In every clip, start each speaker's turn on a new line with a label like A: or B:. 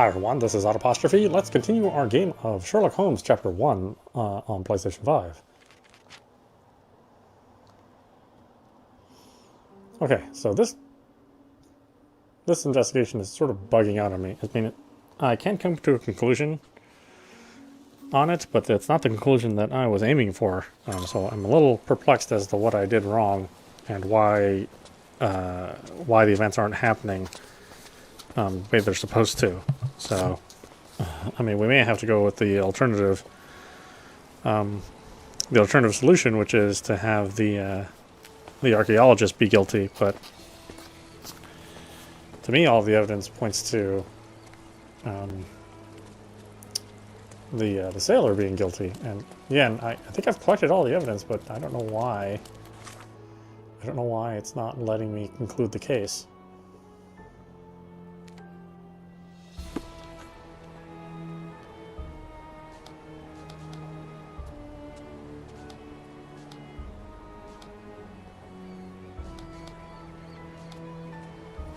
A: Hi everyone, this is audap. Let's continue our game of Sherlock Holmes Chapter 1 on PlayStation 5. Okay, so this investigation is sort of bugging out on me. I mean, I can't come to a conclusion on it, but it's not the conclusion that I was aiming for. So I'm a little perplexed as to what I did wrong and why the events aren't happening the way they're supposed to. So, I mean, we may have to go with the alternative solution, which is to have the archaeologist be guilty. But to me, all the evidence points to the sailor being guilty. And again, I think I've collected all the evidence, but I don't know why. I don't know why it's not letting me conclude the case.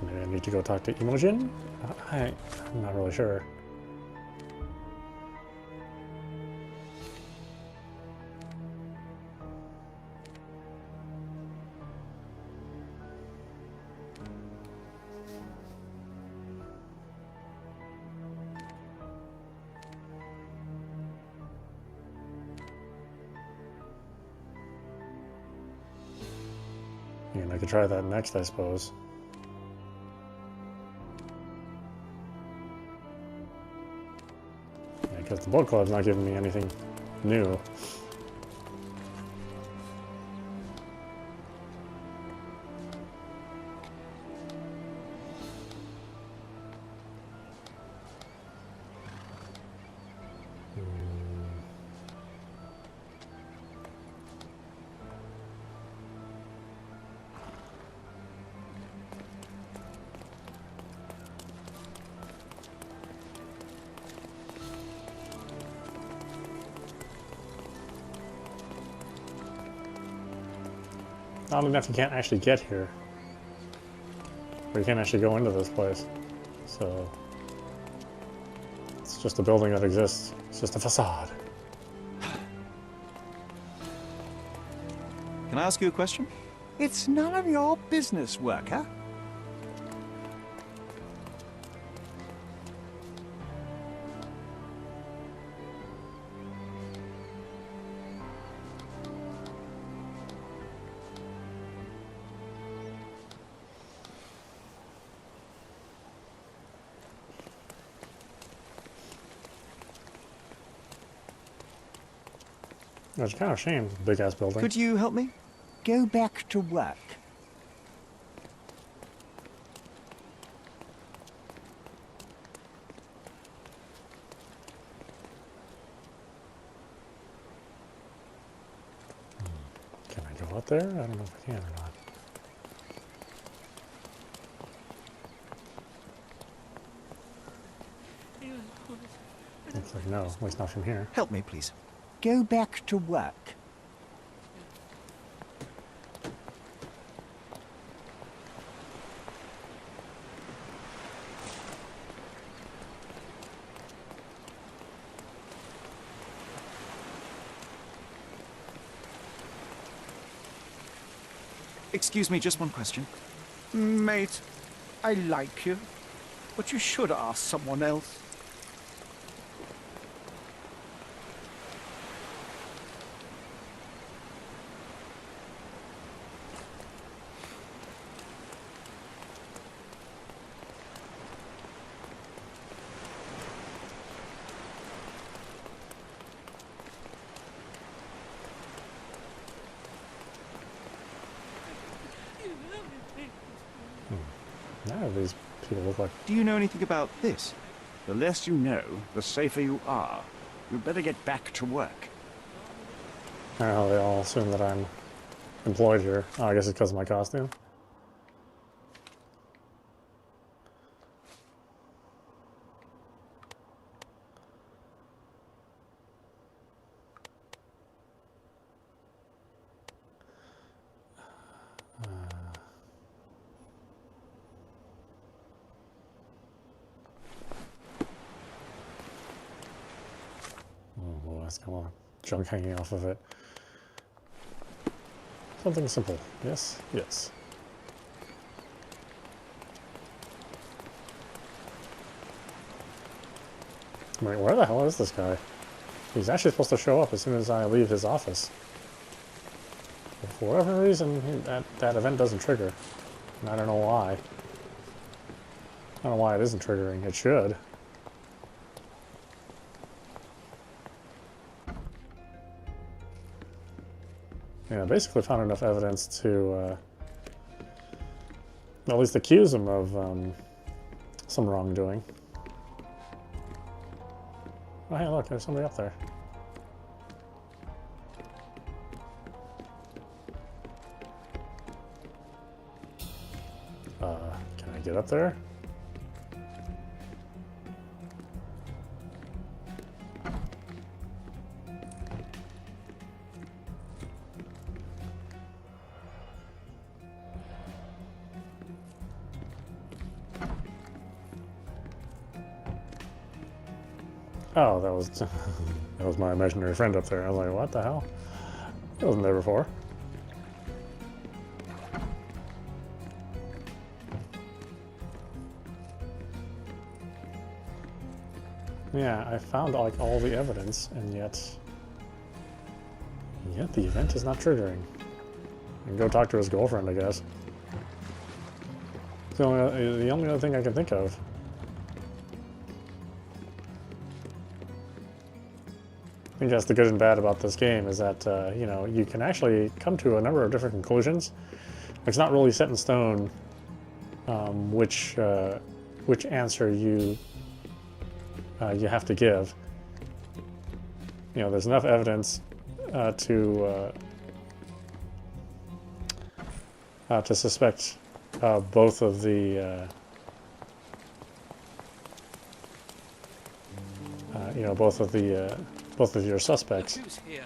A: Maybe I need to go talk to Imogen? I'm not really sure. And I could try that next, I suppose. Because the book club's not giving me anything new. Not enough, you can't actually get here. Or you can't actually go into this place. So it's just a building that exists. It's just a facade.
B: Can I ask you a question?
C: It's none of your business, worker.
A: It's kind of a shame, big ass building.
B: Could you help me?
C: Go back to work.
A: Can I go out there? I don't know if I can or not. Looks like no, at least not from here.
B: Help me, please.
C: Go back to work.
B: Excuse me, just one question.
C: Mate, I like you, but you should ask someone else.
A: None of these people look like...
B: Do you know anything about this?
C: The less you know, the safer you are. You'd better get back to work.
A: I don't know, they all assume that I'm employed here. Oh, I guess it's because of my costume. It's got a lot of junk hanging off of it. Something simple. Yes, yes. Wait, where the hell is this guy? He's actually supposed to show up as soon as I leave his office. But for whatever reason, that event doesn't trigger. And I don't know why. I don't know why it isn't triggering. It should. Yeah, basically found enough evidence to at least accuse him of some wrongdoing. Oh, hey, look, there's somebody up there. Can I get up there? Oh, that was that was my imaginary friend up there. I was like, what the hell? He wasn't there before. Yeah, I found like all the evidence, and yet the event is not triggering. I can go talk to his girlfriend, I guess. It's the only other thing I can think of. I think that's the good and bad about this game, is that you know, you can actually come to a number of different conclusions. It's not really set in stone which answer you have to give. You know, there's enough evidence to suspect both of the you know, both of your suspects.
C: Who's here?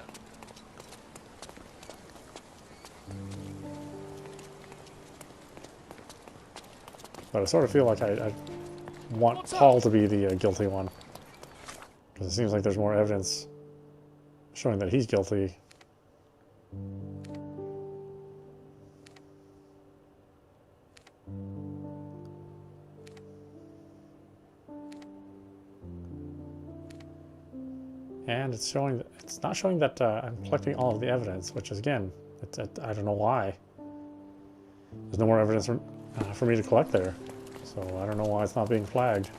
A: But I sort of feel like I want Paul to be the guilty one, because it seems like there's more evidence showing that he's guilty. And it's not showing that I'm collecting all of the evidence, which is, again, I don't know why. There's no more evidence for me to collect there, so I don't know why it's not being flagged.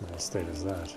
A: What state is that?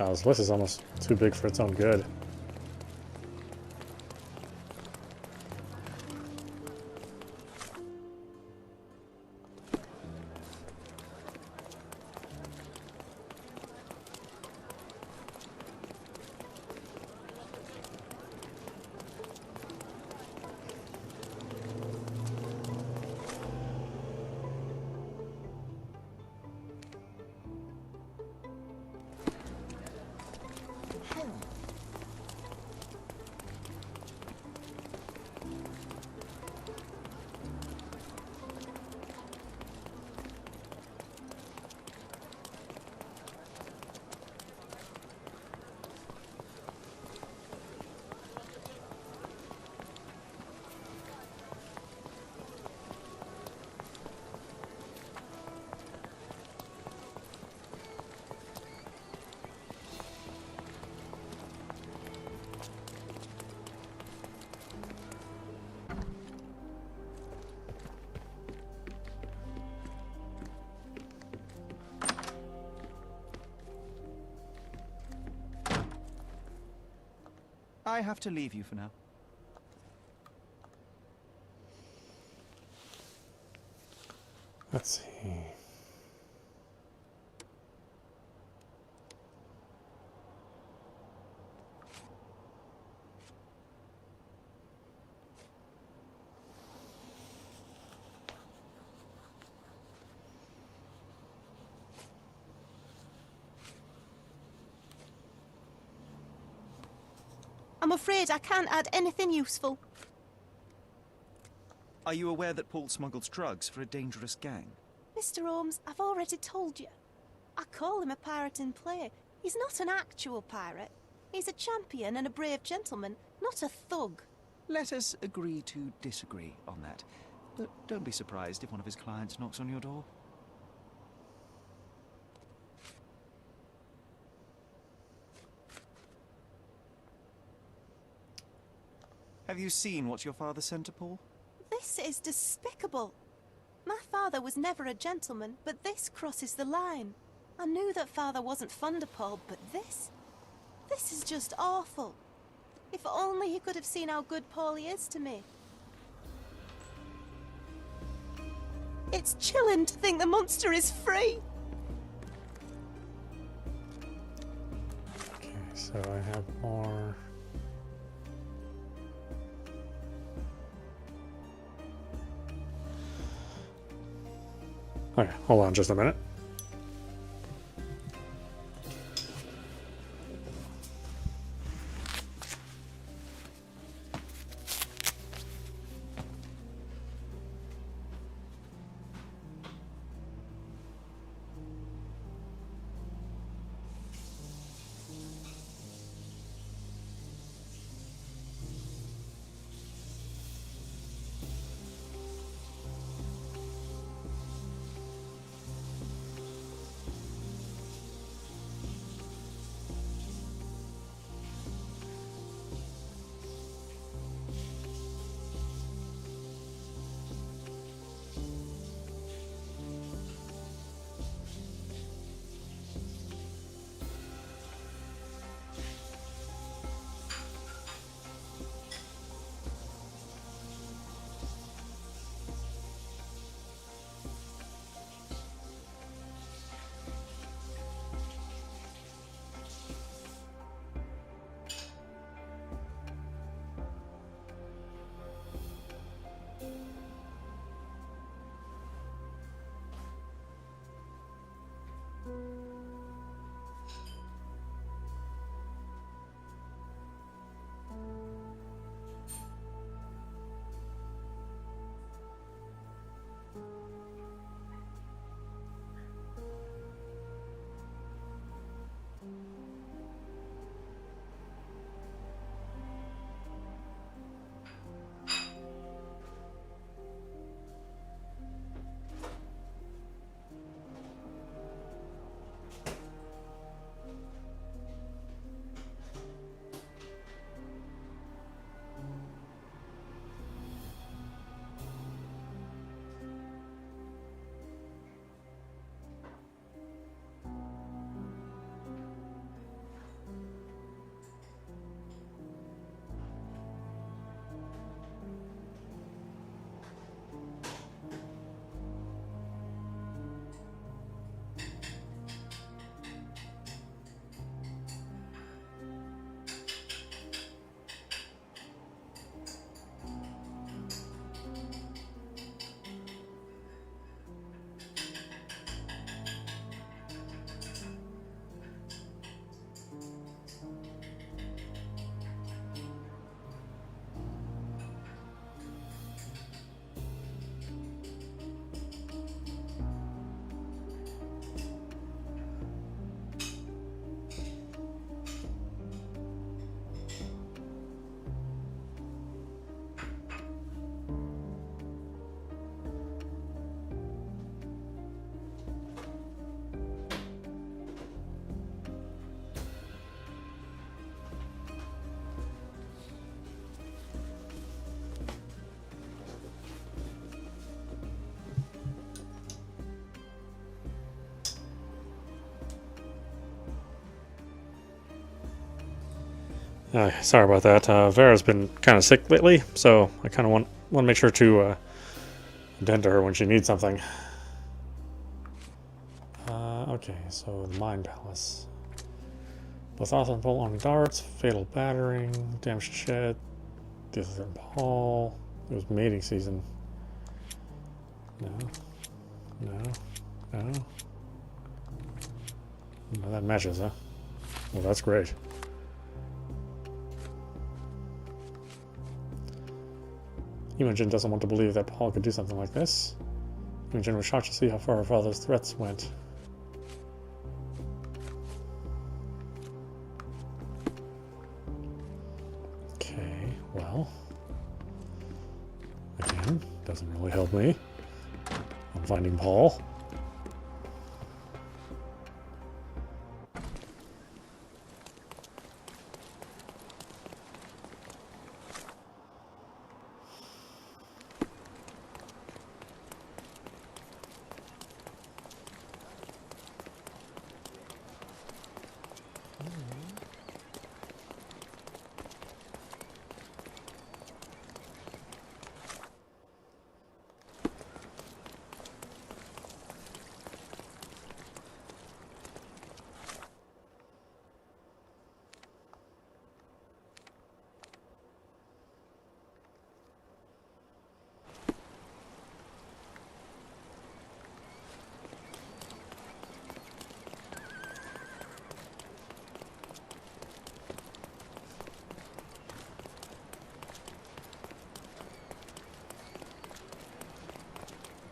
A: Oh, this list is almost too big for its own good.
B: I have to leave you for now.
A: Let's see.
D: I'm afraid I can't add anything useful.
B: Are you aware that Paul smuggles drugs for a dangerous gang?
D: Mr. Holmes, I've already told you. I call him a pirate in play. He's not an actual pirate. He's a champion and a brave gentleman, not a thug.
B: Let us agree to disagree on that. But don't be surprised if one of his clients knocks on your door. Have you seen what your father sent to Paul?
D: This is despicable. My father was never a gentleman, but this crosses the line. I knew that father wasn't fond of Paul, but this is just awful. If only he could have seen how good Paulie is to me. It's chilling to think the monster is free.
A: Okay, so I have more. Okay, hold on just a minute. Sorry about that. Vera's been kind of sick lately, so I kind of want to make sure to attend to her when she needs something. Okay, so the Mine Palace. Both honorable on darts, fatal battering, damage to shed, this is Paul. It was mating season. No. No. No, that matches, huh? Well, that's great. Imogen doesn't want to believe that Paul could do something like this. Imogen was shocked to see how far her father's threats went. Okay, well. Again, doesn't really help me. I'm finding Paul.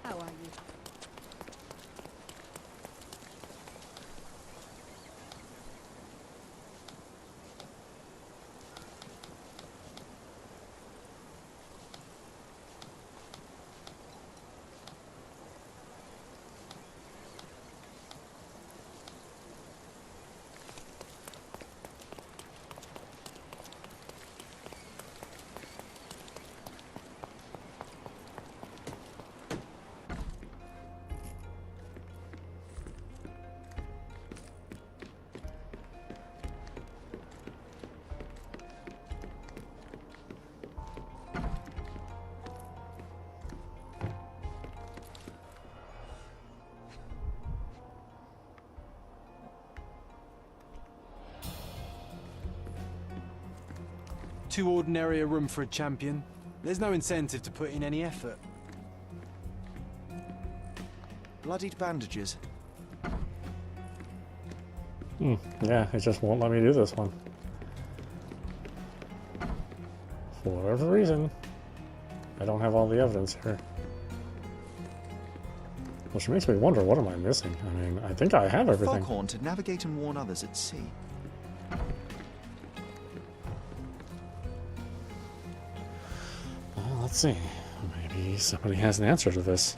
D: How are you?
E: Too ordinary a room for a champion. There's no incentive to put in any effort.
B: Bloodied bandages.
A: Yeah, it just won't let me do this one. For whatever reason, I don't have all the evidence here. Which makes me wonder, what am I missing? I mean, I think I have everything.
B: Foghorn to navigate and warn others at sea.
A: Well, let's see. Maybe somebody has an answer to this.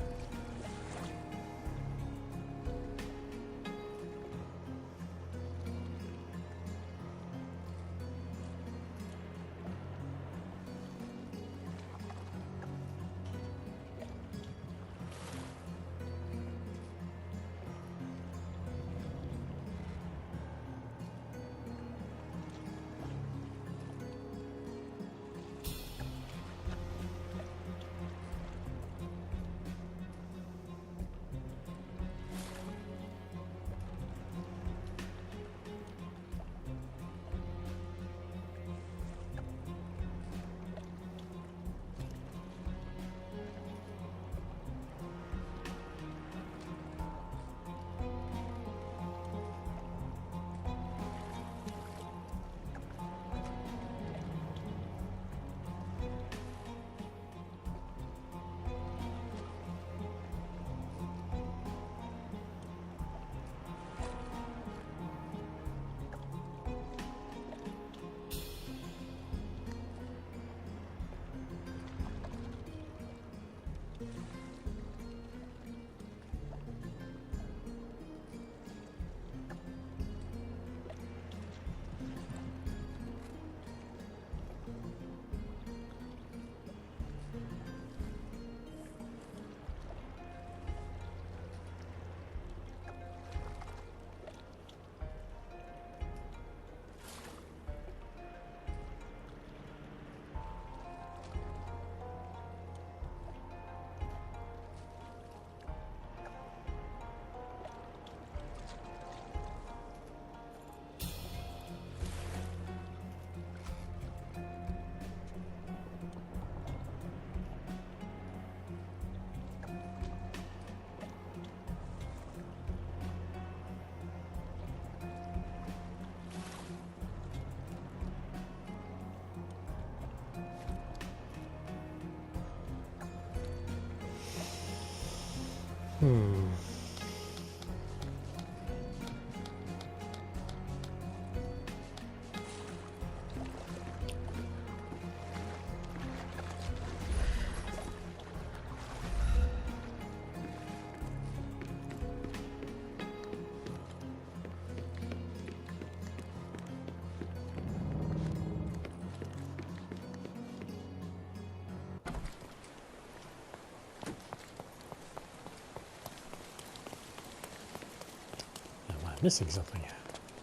A: missing something.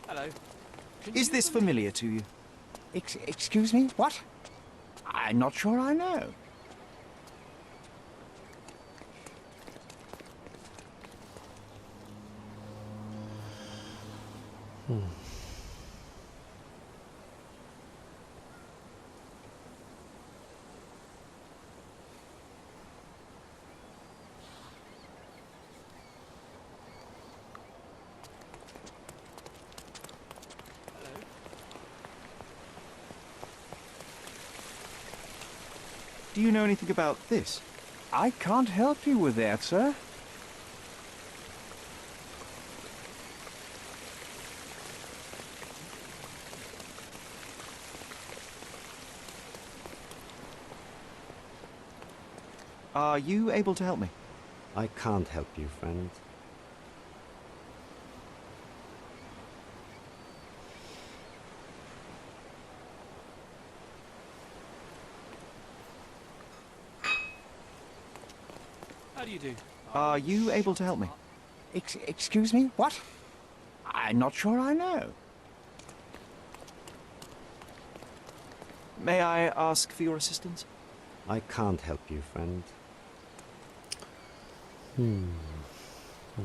E: Hello.
B: Is this familiar to you?
C: Excuse me? What? I'm not sure I know.
B: Do you know anything about this?
C: I can't help you with that, sir.
B: Are you able to help me?
F: I can't help you, friend.
E: How do you do?
B: Are you able to help me?
C: Excuse me? What? I'm not sure I know.
B: May I ask for your assistance?
F: I can't help you, friend.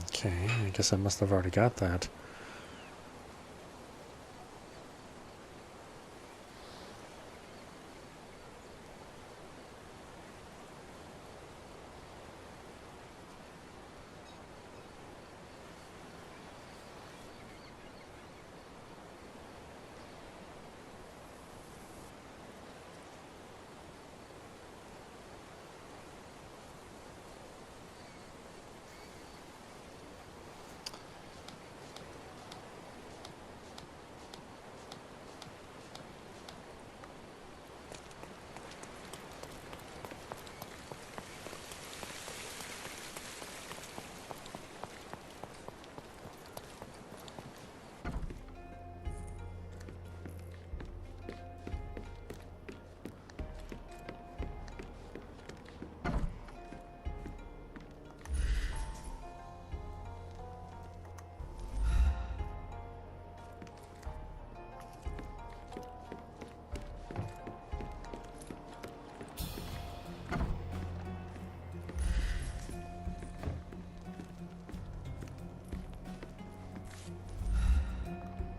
A: Okay, I guess I must have already got that.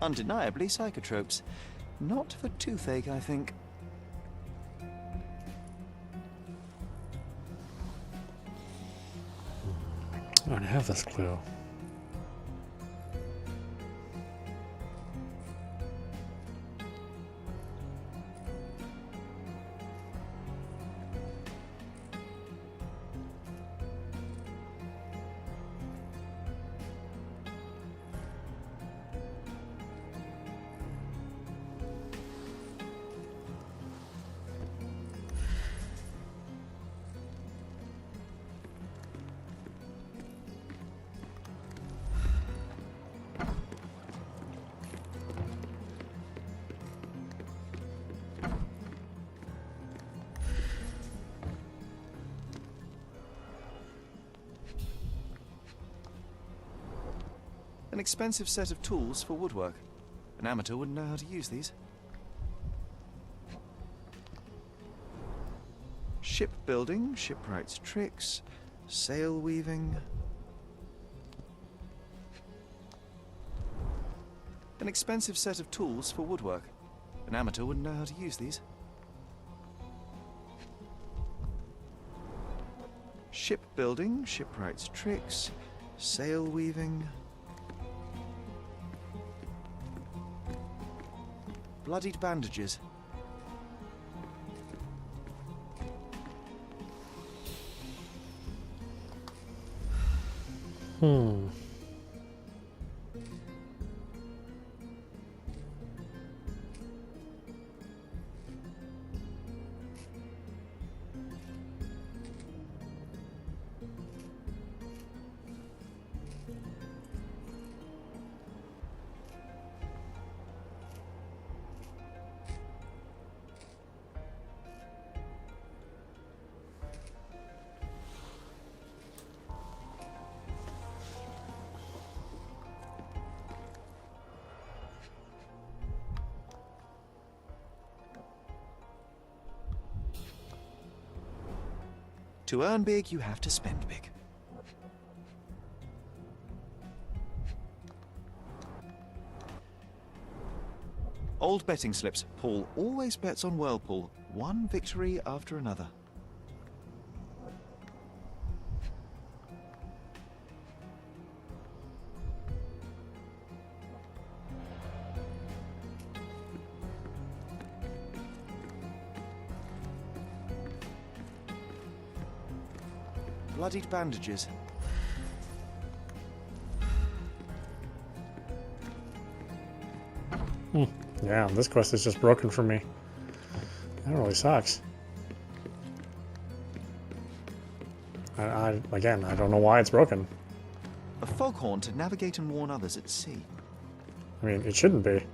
B: Undeniably psychotropes. Not for toothache, I think.
A: I already have this clue.
B: An expensive set of tools for woodwork. An amateur wouldn't know how to use these. Shipbuilding, shipwright's tricks, sail weaving. An expensive set of tools for woodwork. An amateur wouldn't know how to use these. Shipbuilding, shipwright's tricks, sail weaving. Bloodied bandages. To earn big, you have to spend big. Old betting slips. Paul always bets on Whirlpool. One victory after another. Bloodied bandages.
A: Yeah, this quest is just broken for me. That really sucks. Again, I don't know why it's broken.
B: A foghorn to navigate and warn others at sea.
A: I mean, it shouldn't be.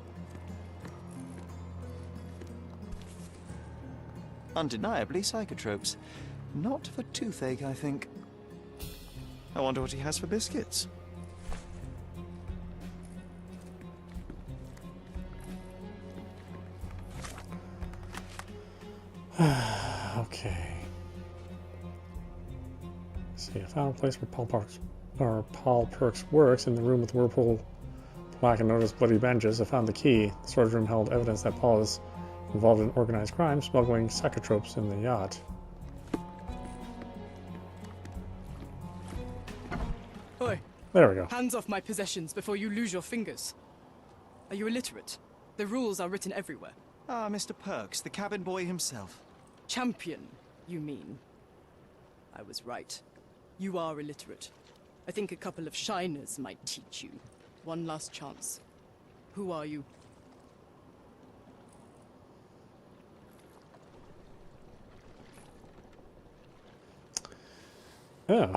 B: Undeniably psychotropes. Not for toothache, I think. I wonder what he has for biscuits.
A: Okay. Let's see, I found a place where Paul Perks works in the room with the Whirlpool plaque and noticed bloody bandages. I found the key. The storage room held evidence that Paul is involved in organized crime, smuggling psychotropes in the yacht.
G: Oi,
A: There we go.
G: hands off my possessions before you lose your fingers. Are you illiterate? The rules are written everywhere.
B: Ah, Mr. Perks, the cabin boy himself.
G: Champion, you mean? I was right. You are illiterate. I think a couple of shiners might teach you. One last chance. Who are you?
A: Oh,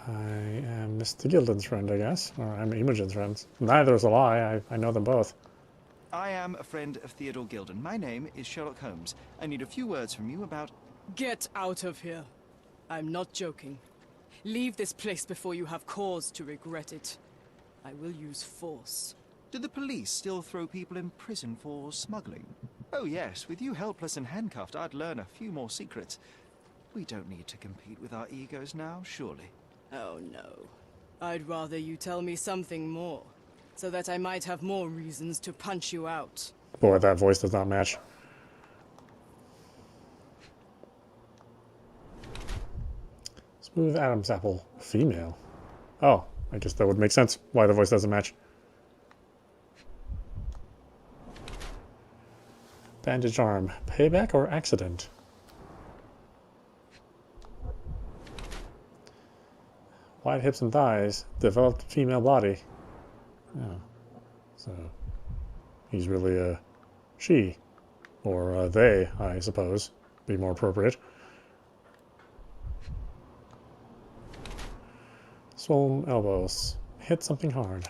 A: I am Mr. Gilden's friend, I guess. Or I'm Imogen's friend. Neither is a lie. I know them both.
B: I am a friend of Theodore Gilden. My name is Sherlock Holmes. I need a few words from you about...
G: Get out of here. I'm not joking. Leave this place before you have cause to regret it. I will use force.
B: Do the police still throw people in prison for smuggling? Oh yes, with you helpless and handcuffed, I'd learn a few more secrets. We don't need to compete with our egos now, surely.
G: Oh no. I'd rather you tell me something more, so that I might have more reasons to punch you out.
A: Boy, that voice does not match. Smooth Adam's apple. Female. Oh, I guess that would make sense why the voice doesn't match. Bandaged arm. Payback or accident? Wide hips and thighs. Developed female body. Oh. So, he's really a she. Or a they, I suppose. Be more appropriate. Swollen elbows. Hit something hard.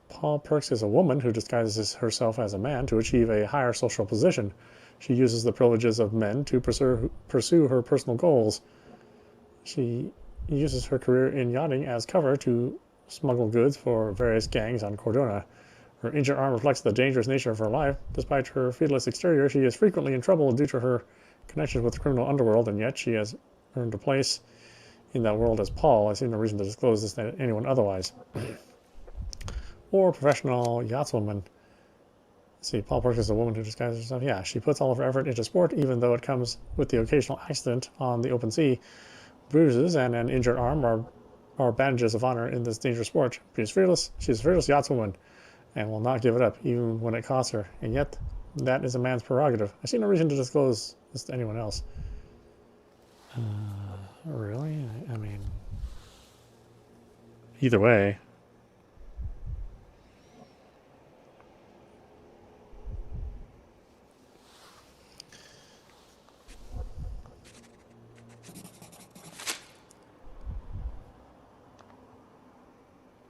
A: Paul Perks is a woman who disguises herself as a man to achieve a higher social position. She uses the privileges of men to pursue her personal goals. She uses her career in yachting as cover to smuggle goods for various gangs on Cordona. Her injured arm reflects the dangerous nature of her life. Despite her fearless exterior, she is frequently in trouble due to her connections with the criminal underworld, and yet she has earned a place in that world as Paul. I see no reason to disclose this to anyone otherwise. Or professional yachtswoman. Let's see, Paul Perks is a woman who disguises herself. Yeah, she puts all of her effort into sport, even though it comes with the occasional accident on the open sea. Bruises and an injured arm are bandages of honor in this dangerous sport. She's a fearless yachtswoman and will not give it up, even when it costs her. And yet, that is a man's prerogative. I see no reason to disclose this to anyone else. Really? I mean, either way.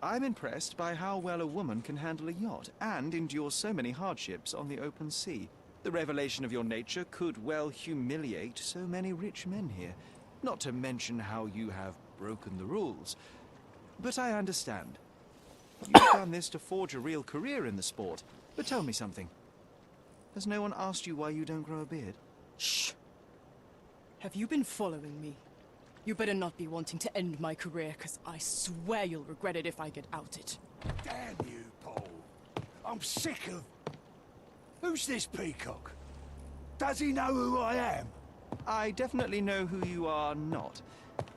B: I'm impressed by how well a woman can handle a yacht and endure so many hardships on the open sea. The revelation of your nature could well humiliate so many rich men here, not to mention how you have broken the rules. But I understand. You've done this to forge a real career in the sport. But tell me something. Has no one asked you why you don't grow a beard?
G: Shh! Have you been following me? You better not be wanting to end my career, because I swear you'll regret it if I get outed.
C: Damn you, Paul. I'm sick of... Who's this peacock? Does he know who I am?
B: I definitely know who you are not.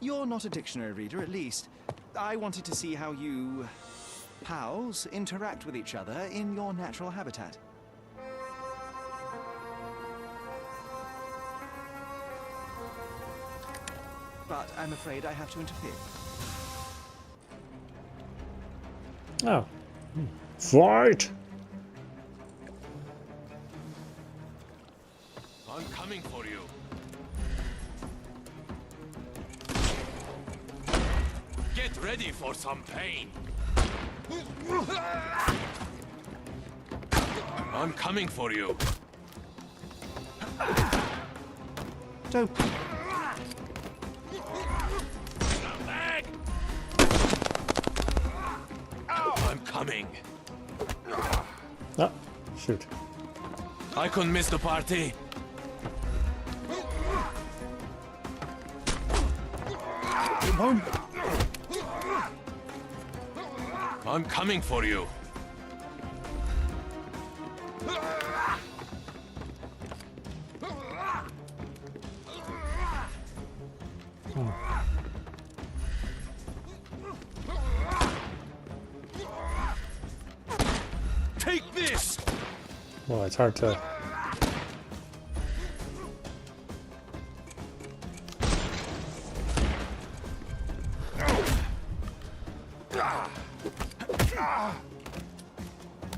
B: You're not a dictionary reader, at least. I wanted to see how you... pals interact with each other in your natural habitat. But I'm afraid I have to interfere.
A: Oh. Fight!
E: I'm coming for you. Get ready for some pain. I'm coming for you.
B: Don't...
E: Back! I'm coming.
A: Oh, shoot.
E: I couldn't miss the party.
C: It won't...
E: I'm coming for you. Take this!
A: Well, it's hard to...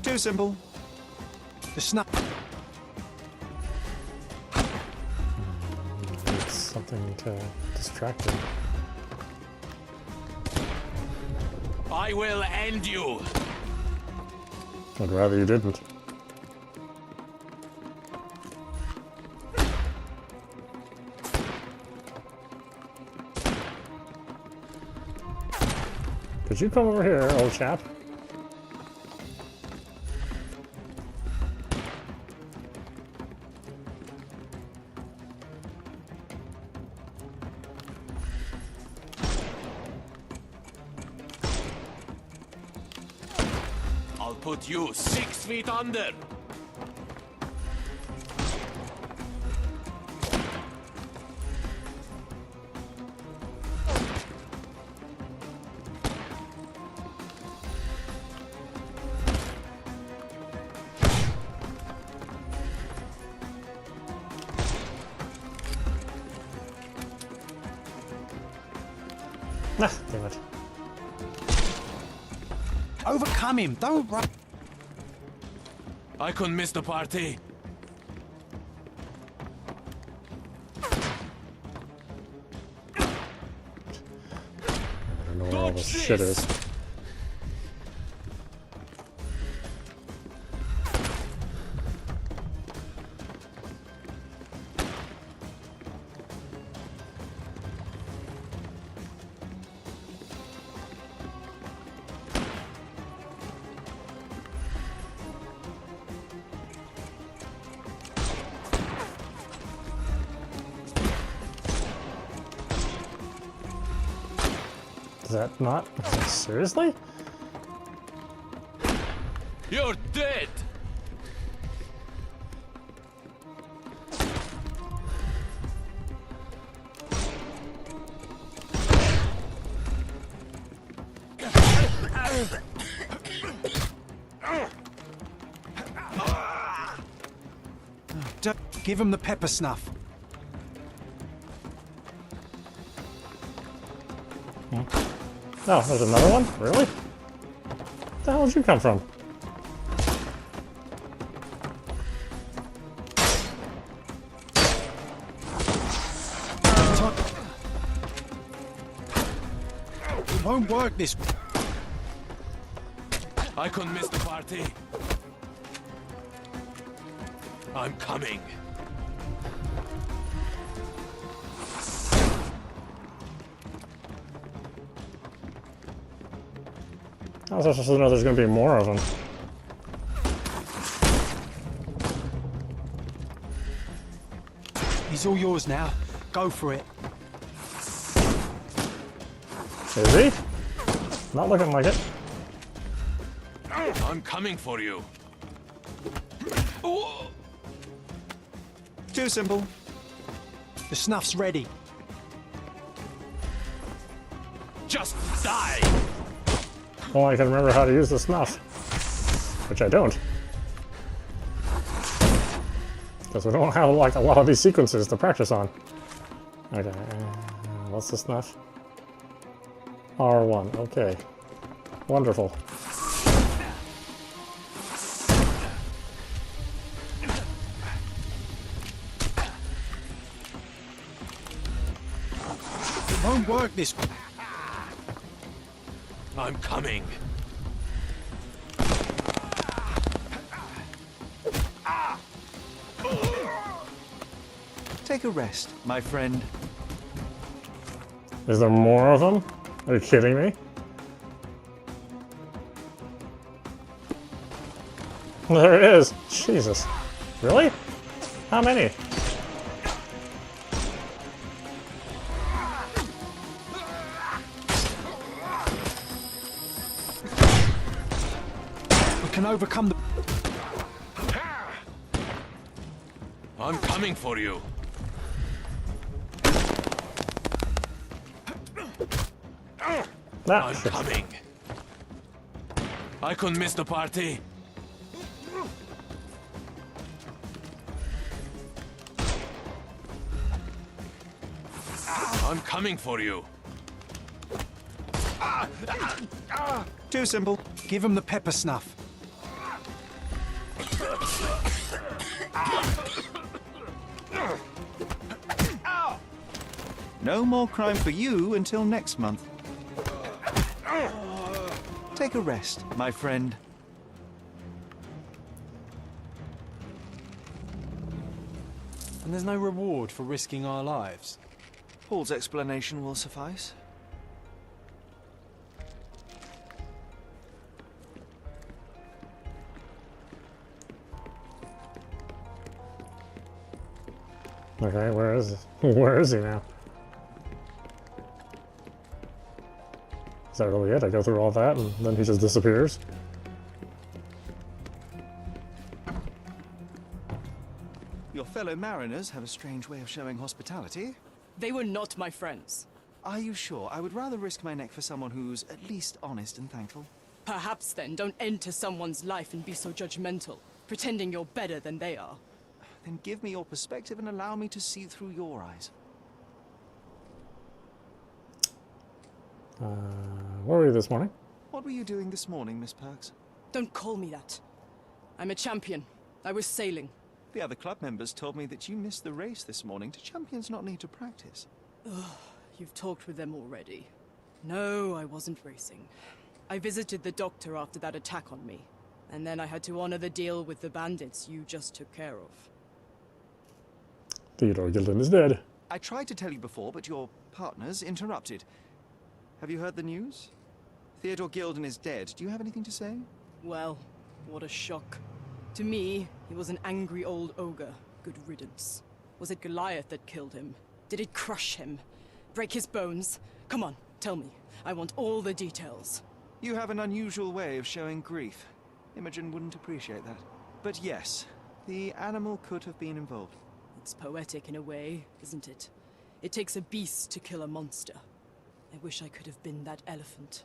B: Too simple.
C: The snap...
A: It's something to distract him.
E: I will end you.
A: I'd rather you didn't. Could you come over here, old chap?
E: I'll put you 6 feet under.
A: Ah, damn it.
C: Overcome him, don't run...
E: I couldn't miss the party.
A: I don't know where all this shit is. Is that not? Seriously?
E: You're dead.
C: Don't give him the pepper snuff.
A: Oh, there's another one? Really? Where the hell did you come from?
C: It won't work this...
E: I couldn't miss the party. I'm coming.
A: I was supposed to know there's going to be more of them.
C: He's all yours now. Go for it.
A: Is he? Not looking like it.
H: I'm coming for you.
B: Too simple.
C: The snuff's ready.
H: Just die!
A: Well, I can remember how to use the snuff. Which I don't. Because we don't have like a lot of these sequences to practice on. Okay, what's the snuff? R1, okay. Wonderful.
C: It won't work this.
H: I'm coming.
B: Take a rest, my friend.
A: Is there more of them? Are you kidding me? There it is! Jesus. Really? How many?
C: We can overcome the.
H: I'm coming for you.
A: Ah,
H: I'm
A: shit.
H: coming. I couldn't miss the party. I'm coming for you.
B: Too simple.
C: Give him the pepper snuff.
B: No more crime for you until next month. Take a rest, my friend.
E: And there's no reward for risking our lives.
B: Paul's explanation will suffice.
A: Okay, where is it? Where is he now? Is that really it? I go through all that and then he just disappears?
B: Your fellow mariners have a strange way of showing hospitality.
G: They were not my friends.
B: Are you sure? I would rather risk my neck for someone who's at least honest and thankful.
G: Perhaps then don't enter someone's life and be so judgmental, pretending you're better than they are.
B: Then give me your perspective and allow me to see through your eyes.
A: Where were you this morning?
B: What were you doing this morning, Miss Perks?
G: Don't call me that. I'm a champion. I was sailing.
B: The other club members told me that you missed the race this morning. Do champions not need to practice?
G: You've talked with them already. No, I wasn't racing. I visited the doctor after that attack on me. And then I had to honor the deal with the bandits you just took care of.
A: Theodore Gilden is dead.
B: I tried to tell you before, but your partners interrupted. Have you heard the news? Theodore Gilden is dead. Do you have anything to say?
G: Well, what a shock. To me, he was an angry old ogre. Good riddance. Was it Goliath that killed him? Did it crush him? Break his bones? Come on, tell me. I want all the details.
B: You have an unusual way of showing grief. Imogen wouldn't appreciate that. But yes, the animal could have been involved.
G: It's poetic in a way, isn't it? It takes a beast to kill a monster. I wish I could have been that elephant.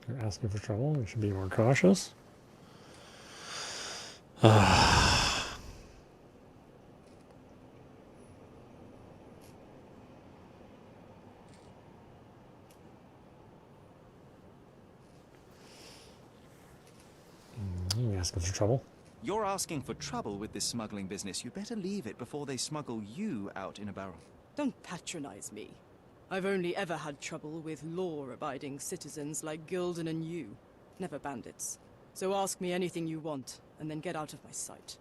A: You're asking for trouble. You should be more cautious. You're asking for trouble.
B: You're asking for trouble with this smuggling business. You better leave it before they smuggle you out in a barrel.
G: Don't patronize me. I've only ever had trouble with law-abiding citizens like Gilden and you. Never bandits. So ask me anything you want, and then get out of my sight.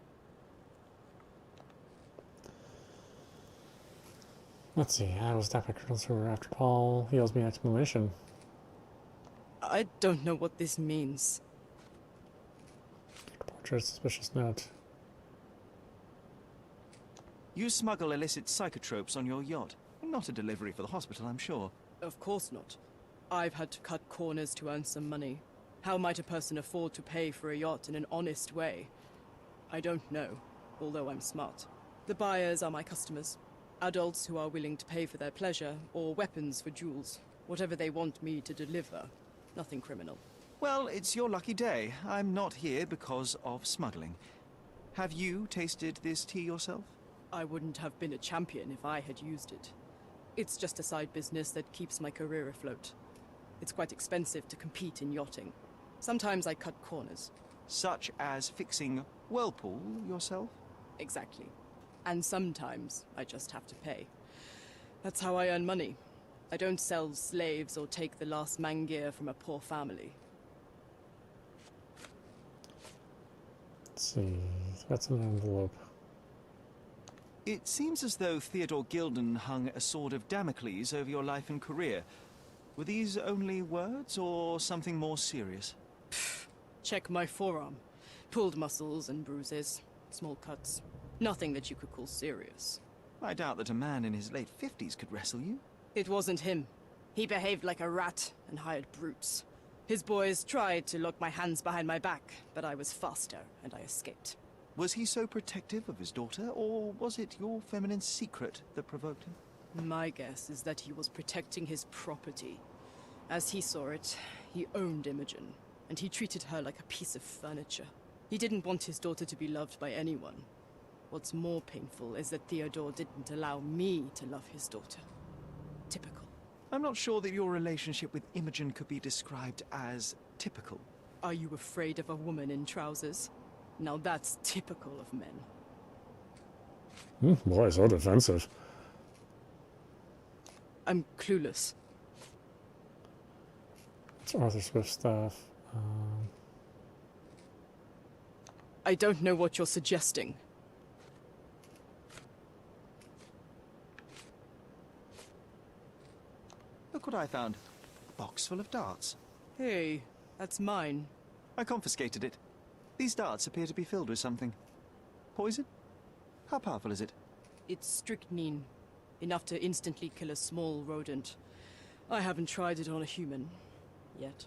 A: Let's see. I was stopped by Colonel Silver after Paul. He owes me an explanation.
G: I don't know what this means.
A: Portrait, suspicious note.
B: You smuggle illicit psychotropes on your yacht. Not a delivery for the hospital, I'm sure.
G: Of course not. I've had to cut corners to earn some money. How might a person afford to pay for a yacht in an honest way? I don't know, although I'm smart. The buyers are my customers. Adults who are willing to pay for their pleasure, or weapons for jewels. Whatever they want me to deliver. Nothing criminal.
B: Well, it's your lucky day. I'm not here because of smuggling. Have you tasted this tea yourself?
G: I wouldn't have been a champion if I had used it. It's just a side business that keeps my career afloat. It's quite expensive to compete in yachting. Sometimes I cut corners.
B: Such as fixing Whirlpool yourself?
G: Exactly. And sometimes I just have to pay. That's how I earn money. I don't sell slaves or take the last mangear from a poor family.
A: Let's see. That's an envelope.
B: It seems as though Theodore Gilden hung a sword of Damocles over your life and career. Were these only words or something more serious?
G: Check my forearm. Pulled muscles and bruises. Small cuts. Nothing that you could call serious.
B: I doubt that a man in his late 50s could wrestle you.
G: It wasn't him. He behaved like a rat and hired brutes. His boys tried to lock my hands behind my back, but I was faster and I escaped.
B: Was he so protective of his daughter, or was it your feminine secret that provoked him?
G: My guess is that he was protecting his property. As he saw it, he owned Imogen, and he treated her like a piece of furniture. He didn't want his daughter to be loved by anyone. What's more painful is that Theodore didn't allow me to love his daughter. Typical.
B: I'm not sure that your relationship with Imogen could be described as typical.
G: Are you afraid of a woman in trousers? Now that's typical of men.
A: Boy, so defensive.
G: I'm clueless.
A: It's Arthur Swift stuff.
G: I don't know what you're suggesting.
B: Look what I found. A box full of darts.
G: Hey, that's mine.
B: I confiscated it. These darts appear to be filled with something. Poison? How powerful is it?
G: It's strychnine. Enough to instantly kill a small rodent. I haven't tried it on a human. Yet.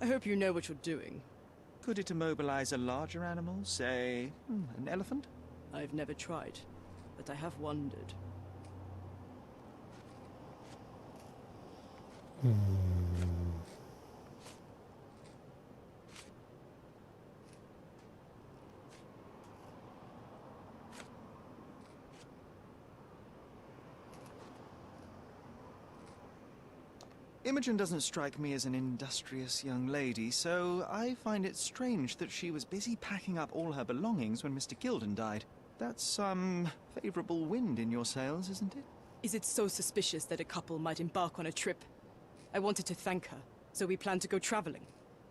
G: I hope you know what you're doing.
B: Could it immobilize a larger animal, say, an elephant?
G: I've never tried, but I have wondered.
B: Imogen doesn't strike me as an industrious young lady, so I find it strange that she was busy packing up all her belongings when Mr. Gilden died. That's some favorable wind in your sails, isn't it?
G: Is it so suspicious that a couple might embark on a trip? I wanted to thank her, so we planned to go traveling.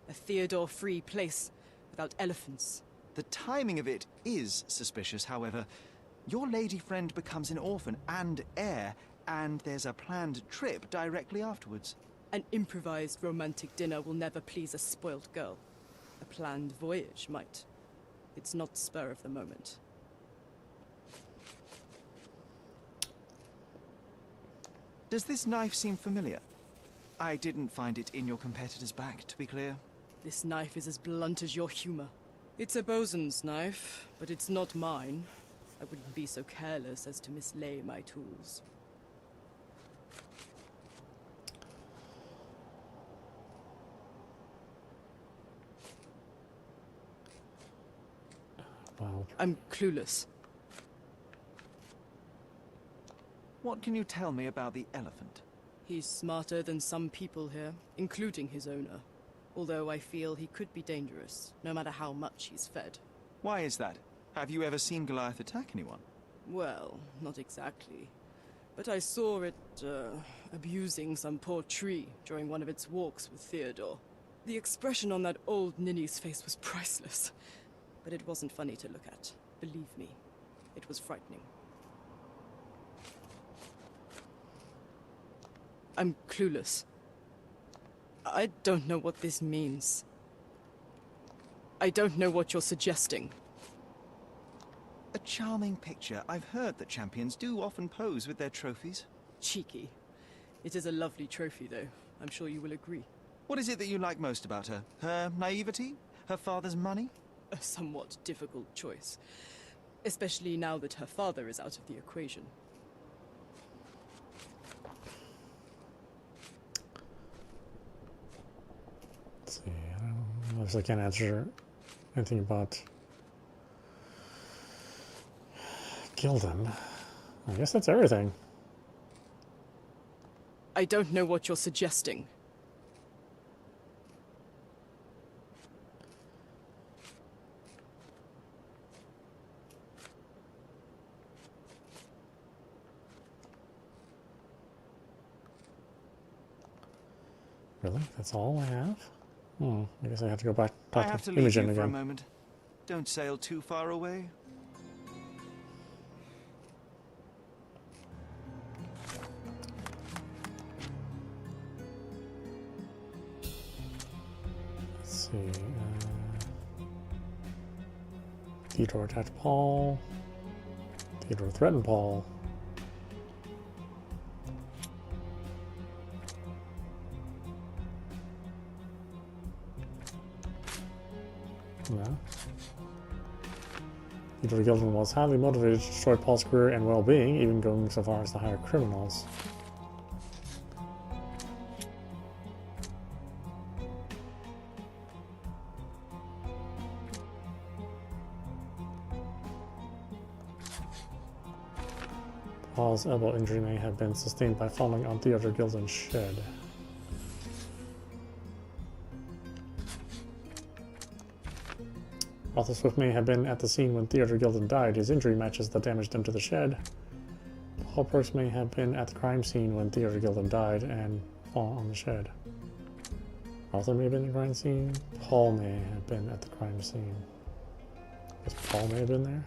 G: A Theodore-free place, without elephants.
B: The timing of it is suspicious, however. Your lady friend becomes an orphan and heir, and there's a planned trip directly afterwards.
G: An improvised romantic dinner will never please a spoilt girl. A planned voyage might. It's not spur of the moment.
B: Does this knife seem familiar? I didn't find it in your competitor's back, to be clear.
G: This knife is as blunt as your humor. It's a bosun's knife, but it's not mine. I wouldn't be so careless as to mislay my tools.
A: Wow.
G: I'm clueless.
B: What can you tell me about the elephant?
G: He's smarter than some people here, including his owner. Although I feel he could be dangerous, no matter how much he's fed.
B: Why is that? Have you ever seen Goliath attack anyone?
G: Well, not exactly. But I saw it, abusing some poor tree during one of its walks with Theodore. The expression on that old ninny's face was priceless. But it wasn't funny to look at. Believe me, it was frightening. I'm clueless. I don't know what this means. I don't know what you're suggesting.
B: A A charming picture. I've heard that champions do often pose with their trophies.
G: Cheeky. It is a lovely trophy, though. I'm sure you will agree.
B: What is it that you like most about her? Her naivety? Her father's money?
G: A somewhat difficult choice. Especially now that her father is out of the equation.
A: Let's see. I obviously can't answer anything about Gildan. I guess that's everything.
G: I don't know what you're suggesting.
A: Really? That's all I have? I guess I have to go back
B: I
A: talk
B: have to
A: to
B: leave
A: Imogen
B: you for a
A: again.
B: moment. Don't sail too far away.
A: Let's see. Theodore attacked Paul. Theodore threatened Paul. No. Theodore Gildan was highly motivated to destroy Paul's career and well-being, even going so far as to hire criminals. Paul's elbow injury may have been sustained by falling on Theodore Gildan's shed. Arthur Swift may have been at the scene when Theodore Gildan died. His injury matches the damage done to the shed. Paul Perks may have been at the crime scene when Theodore Gildan died and fall on the shed. Arthur may have been at the crime scene. Paul may have been at the crime scene. I guess Paul may have been there.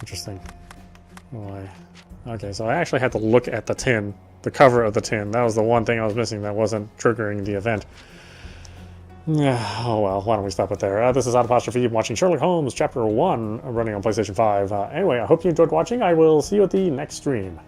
A: Interesting. Why? Okay, so I actually had to look at the tin, the cover of the tin. That was the one thing I was missing that wasn't triggering the event. Oh well, why don't we stop it there? This is Audapostrophe. You've been watching Sherlock Holmes Chapter 1 running on PlayStation 5. Anyway, I hope you enjoyed watching. I will see you at the next stream.